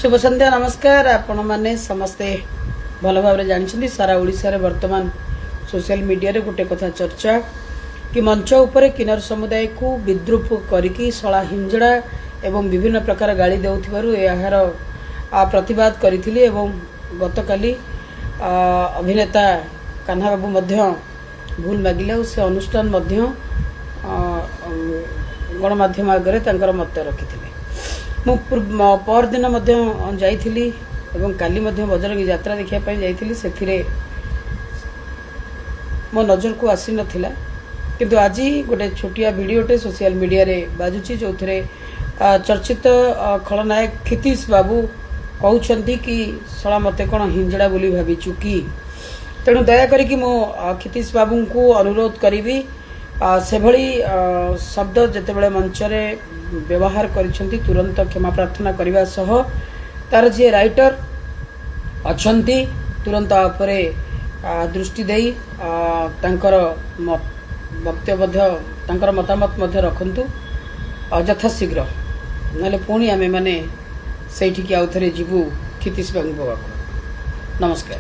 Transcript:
शुभ संध्या नमस्कार। आपण माने समस्ते भल भाव जानते सारा ओडिशा रे वर्तमान सोशल मीडिया रे गोटे कथा चर्चा कि मंच उपरे किन्नर समुदाय को विद्रूप करिकी सला हिंजड़ा एवं विभिन्न प्रकार गाड़ी देउथिबारु यार प्रतिवाद करिथिली एवं गतकाली अभिनेता कान्हा बाबू मध्य भूल मागिले और से अनुष्ठान मध्य गणमाध्यम आगे तांकर मत रखिथिले। मु पर दिन जाइथिली एवं काली बजरंगी यात्रा देखिया पई जाइथिली। सेथिरे मो नजर को आसी नथिला किंतु आज गोटे छोटिया वीडियोटे सोशल मीडिया रे बाजुची जो थे चर्चित खलनायक क्षितिश बाबू कहउछंती कि सला मते कोन हिंजड़ा बोली भाबी चुकी। तेणु दया करी मो क्षितिश बाबू को अनुरोध करी से भली शब्द जितेबाला मंच रे व्यवहार करिसेंती तुरंत क्षमा प्रार्थना करने सह तार जी राइटर अच्छंती तुरंत आपरे दृष्टि देई तांकर वक्तव्य तांकर मतामत मध्य रखंतु यथाशीघ्र नाले पुणी आमे माने सेठी की आउ थरे जीवु क्षितिश बाबू। नमस्कार।